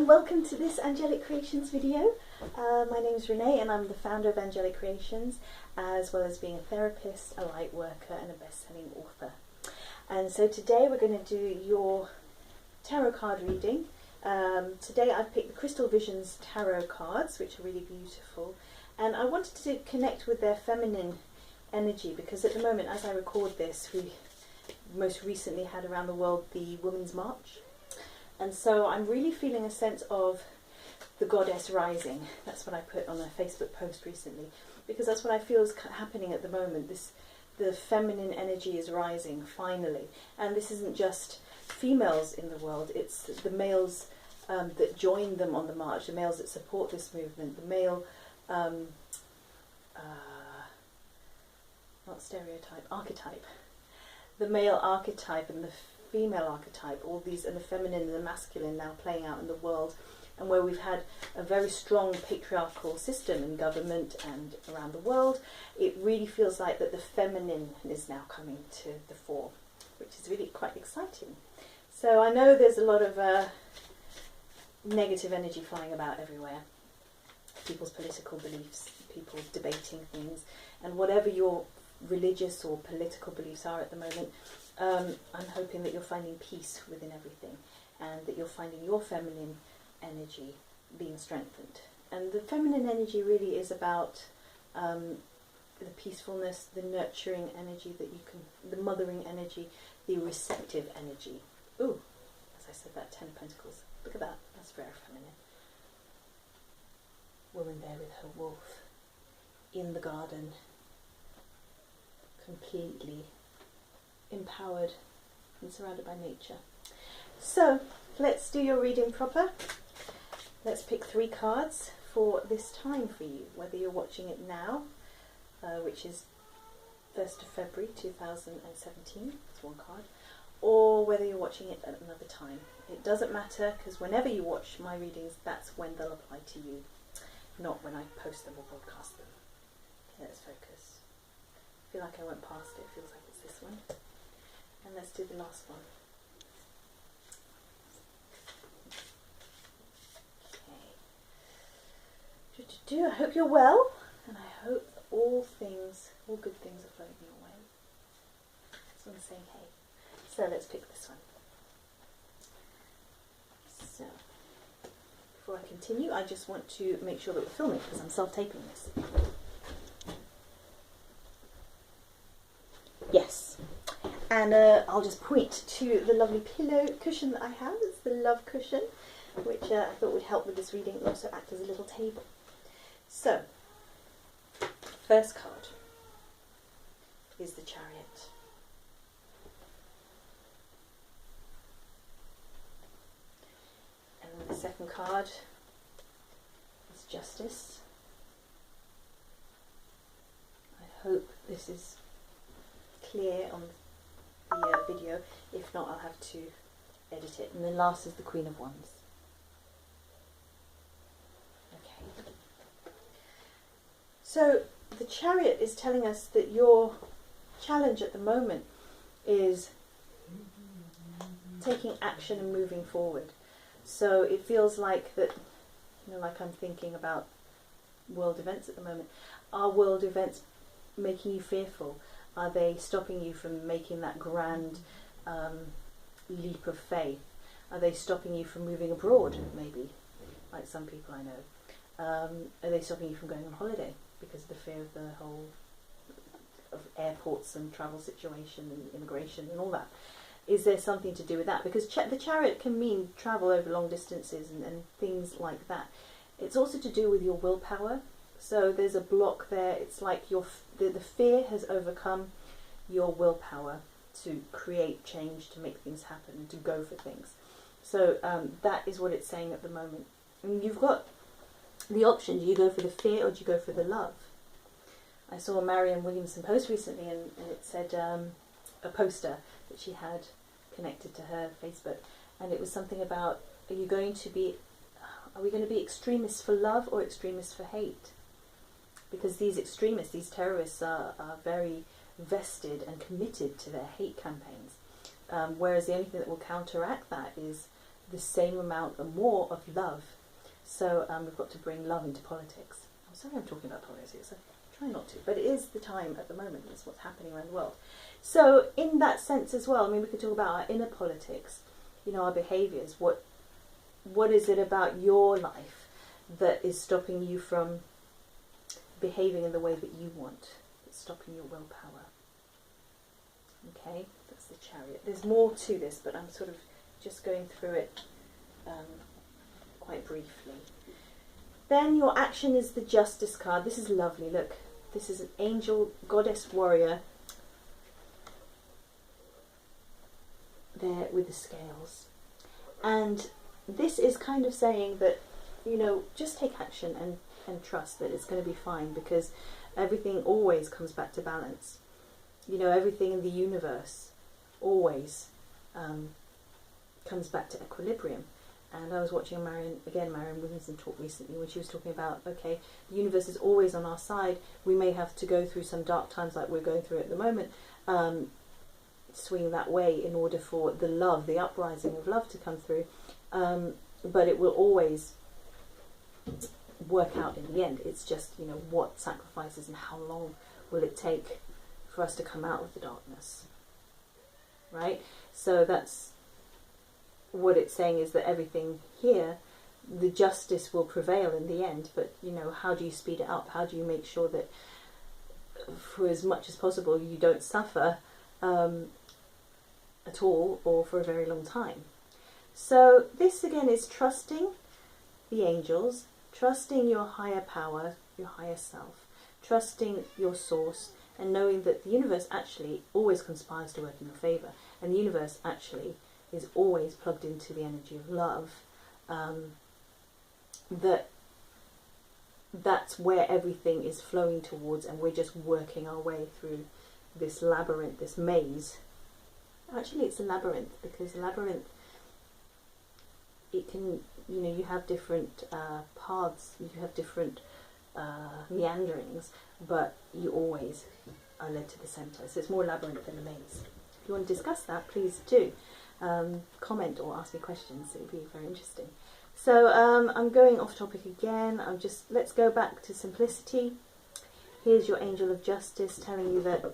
and welcome to this Angelic Creations video. My name is Renee and I'm the founder of Angelic Creations, as well as being a therapist, a light worker and a best-selling author. And so today we're going to do your tarot card reading. Today I've picked the Crystal Visions tarot cards, which are really beautiful, and I wanted to connect with their feminine energy because at the moment, as I record this, we most recently had around the world the Women's March. And so I'm really feeling a sense of the goddess rising. That's what I put on a Facebook post recently, because that's what I feel is happening at the moment. The feminine energy is rising finally, and this isn't just females in the world, it's the males that join them on the march, the males that support this movement, the male not stereotype, archetype, the male archetype and the female archetype, all these, and the feminine and the masculine now playing out in the world, and where we've had a very strong patriarchal system in government and around the world, it really feels like that the feminine is now coming to the fore, which is really quite exciting. So I know there's a lot of negative energy flying about everywhere, people's political beliefs, people debating things, and whatever your religious or political beliefs are at the moment, I'm hoping that you're finding peace within everything, and that you're finding your feminine energy being strengthened. And the feminine energy really is about the peacefulness, the nurturing energy that you can, the mothering energy, the receptive energy. Ooh, as I said that, 10 of Pentacles. Look at that, that's very feminine. Woman there with her wolf in the garden, completely empowered and surrounded by nature. So let's do your reading proper. Let's pick 3 cards for this time for you, whether you're watching it now, which is 1st of February 2017, that's 1 card, or whether you're watching it at another time. It doesn't matter, because whenever you watch my readings, that's when they'll apply to you, not when I post them or broadcast them. Okay, let's focus. I feel like I went past it, feels like it's this one. And let's do the last one. Okay. I hope you're well, and I hope all good things are flowing your way. Someone's saying hey. So let's pick this one. So, before I continue, I just want to make sure that we're filming, because I'm self-taping this. Yes. And I'll just point to the lovely pillow cushion that I have. It's the Love Cushion, which I thought would help with this reading and also act as a little table. So, first card is the Chariot. And then the second card is Justice. I hope this is clear on the video. If not, I'll have to edit it. And then last is the Queen of Wands. Okay. So the Chariot is telling us that your challenge at the moment is taking action and moving forward. So it feels like that, you know, like I'm thinking about world events at the moment. Are world events making you fearful? Are they stopping you from making that grand leap of faith? Are they stopping you from moving abroad, maybe, like some people I know? Are they stopping you from going on holiday because of the fear of the whole of airports and travel situation and immigration and all that? Is there something to do with that? Because the Chariot can mean travel over long distances and things like that. It's also to do with your willpower. So there's a block there. It's like the fear has overcome your willpower to create change, to make things happen, and to go for things. So that is what it's saying at the moment. And you've got the option: do you go for the fear or do you go for the love? I saw a Marianne Williamson post recently, and it said a poster that she had connected to her Facebook, and it was something about: are we going to be extremists for love or extremists for hate? Because these extremists, these terrorists, are very vested and committed to their hate campaigns. Whereas the only thing that will counteract that is the same amount or more of love. So we've got to bring love into politics. I'm sorry I'm talking about politics. I try not to, but it is the time at the moment. It's what's happening around the world. So in that sense as well, I mean, we could talk about our inner politics, you know, our behaviours. What is it about your life that is stopping you from behaving in the way that you want? It's stopping your willpower. Okay, that's the Chariot. There's more to this, but I'm sort of just going through it quite briefly. Then your action is the Justice card. This is lovely. Look, this is an angel, goddess, warrior. There with the scales. And this is kind of saying that, you know, just take action and trust that it's going to be fine, because everything always comes back to balance. You know, everything in the universe always comes back to equilibrium. And I was watching Marion Williamson talk recently when she was talking about, okay, the universe is always on our side. We may have to go through some dark times like we're going through at the moment, swing that way in order for the love, the uprising of love to come through. But it will always work out in the end. It's just, you know, what sacrifices and how long will it take for us to come out of the darkness, right? So that's what it's saying, is that everything here, the justice will prevail in the end, but, you know, how do you speed it up? How do you make sure that for as much as possible you don't suffer at all or for a very long time? So this again is trusting the angels, trusting your higher power, your higher self, trusting your source, and knowing that the universe actually always conspires to work in your favour, and the universe actually is always plugged into the energy of love. That's where everything is flowing towards, and we're just working our way through this labyrinth, this maze. Actually, it's a labyrinth, because a labyrinth, it can, you know, you have different paths, you have different meanderings, but you always are led to the centre. So it's more labyrinth than a maze. If you want to discuss that, please do. Comment or ask me questions. It would be very interesting. So I'm going off topic again. Let's go back to simplicity. Here's your angel of justice telling you that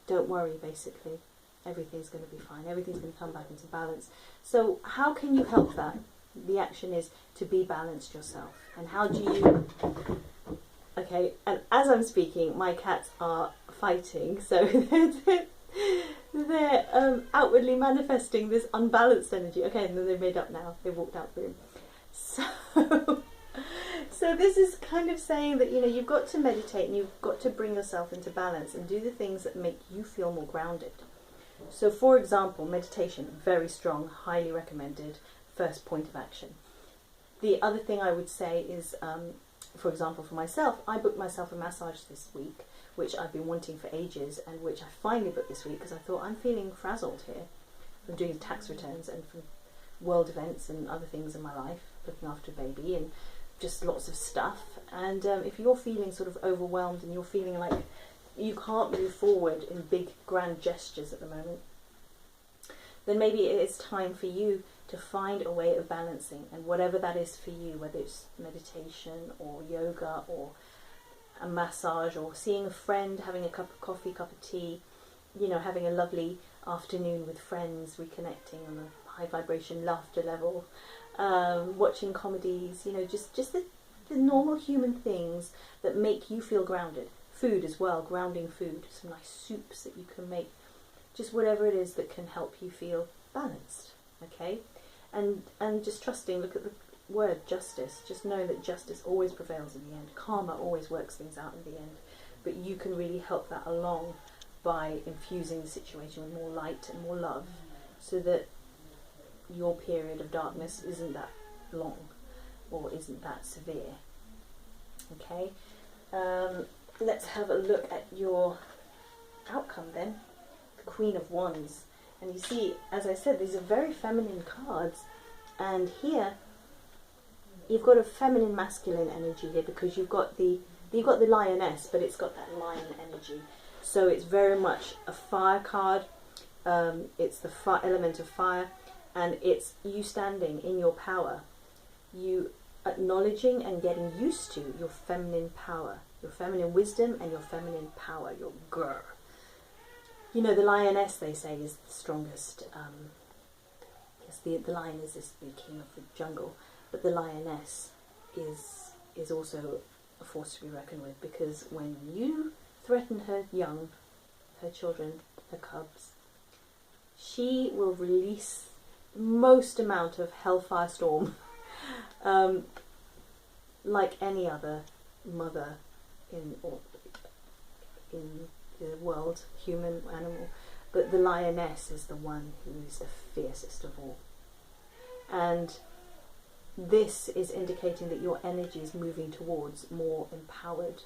don't worry, basically. Everything's going to be fine. Everything's going to come back into balance. So how can you help that? The action is to be balanced yourself. And how do you... Okay, and as I'm speaking, my cats are fighting, so they're outwardly manifesting this unbalanced energy. Okay, and then they've made up now. They've walked out the room. So this is kind of saying that, you know, you've got to meditate and you've got to bring yourself into balance and do the things that make you feel more grounded. So, for example, meditation, very strong, highly recommended, first point of action. The other thing I would say is, for example, for myself, I booked myself a massage this week, which I've been wanting for ages, and which I finally booked this week because I thought, I'm feeling frazzled here from doing tax returns and from world events and other things in my life, looking after a baby and just lots of stuff. And if you're feeling sort of overwhelmed and you're feeling like you can't move forward in big grand gestures at the moment, then maybe it is time for you to find a way of balancing, and whatever that is for you, whether it's meditation or yoga or a massage or seeing a friend, having a cup of coffee, cup of tea, you know, having a lovely afternoon with friends, reconnecting on a high vibration laughter level, watching comedies, you know, just the normal human things that make you feel grounded. Food as well, grounding food, some nice soups that you can make, just whatever it is that can help you feel balanced, okay? And just trusting, look at the word justice, just know that justice always prevails in the end. Karma always works things out in the end, but you can really help that along by infusing the situation with more light and more love, so that your period of darkness isn't that long or isn't that severe, okay? Let's have a look at your outcome then. The Queen of Wands. And you see, as I said, these are very feminine cards. And here, you've got a feminine masculine energy here, because you've got the lioness, but it's got that lion energy. So it's very much a fire card. It's the element of fire. And it's you standing in your power, you acknowledging and getting used to your feminine power, your feminine wisdom and your feminine power, your grr. You know, the lioness, they say, is the strongest. Yes, the lion is the king of the jungle, but the lioness is also a force to be reckoned with, because when you threaten her young, her children, her cubs, she will release most amount of hellfire storm, like any other mother in the world, human, animal. But the lioness is the one who is the fiercest of all. And this is indicating that your energy is moving towards more empowered,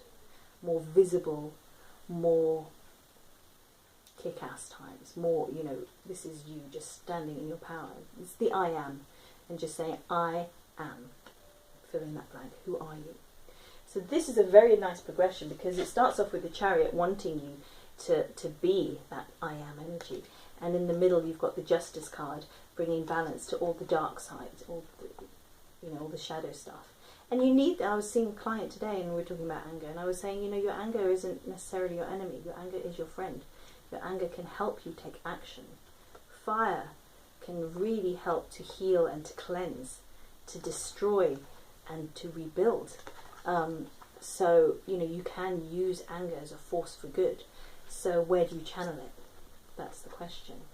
more visible, more kick-ass times, more, you know, this is you just standing in your power. It's the I am, and just saying, I am, fill in that blank, who are you? So this is a very nice progression, because it starts off with the Chariot wanting you to be that I am energy, and in the middle you've got the Justice card, bringing balance to all the dark sides, all the, you know, all the shadow stuff. And you need, I was seeing a client today and we were talking about anger, and I was saying, you know, your anger isn't necessarily your enemy, your anger is your friend. Your anger can help you take action. Fire can really help to heal and to cleanse, to destroy and to rebuild. So, you know, you can use anger as a force for good. So where do you channel it? That's the question.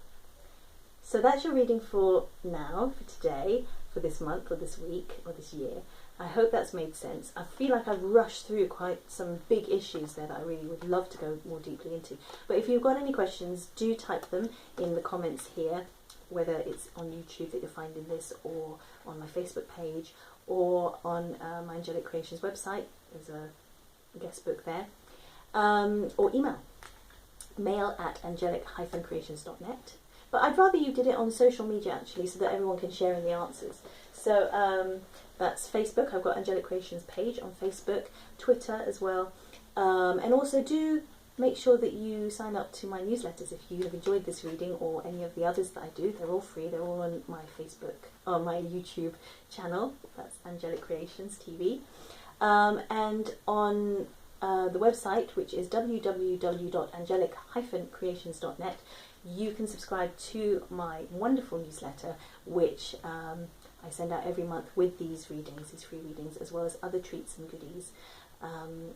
So that's your reading for now, for today, for this month or this week or this year. I hope that's made sense. I feel like I've rushed through quite some big issues there that I really would love to go more deeply into. But if you've got any questions, do type them in the comments here, whether it's on YouTube that you're finding this, or on my Facebook page, or on my Angelic Creations website. There's a guest book there. Or email. mail@angelic-creations.net. But I'd rather you did it on social media, actually, so that everyone can share in the answers. So that's Facebook. I've got Angelic Creations page on Facebook, Twitter as well. And also do make sure that you sign up to my newsletters if you have enjoyed this reading, or any of the others that I do. They're all free. They're all on my Facebook, on my YouTube channel. That's Angelic Creations TV. And on the website, which is www.angelic-creations.net, you can subscribe to my wonderful newsletter, which I send out every month with these readings, these free readings, as well as other treats and goodies, and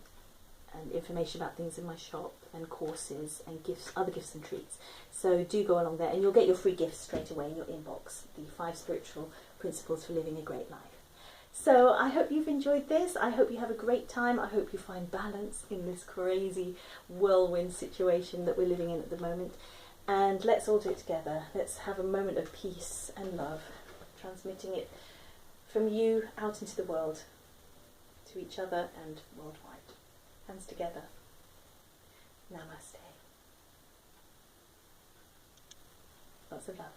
information about things in my shop, and courses and gifts, other gifts and treats. So do go along there, and you'll get your free gifts straight away in your inbox, the 5 spiritual principles for living a great life. So I hope you've enjoyed this. I hope you have a great time. I hope you find balance in this crazy whirlwind situation that we're living in at the moment. And let's all do it together. Let's have a moment of peace and love, transmitting it from you out into the world, to each other and worldwide. Hands together. Namaste. Lots of love.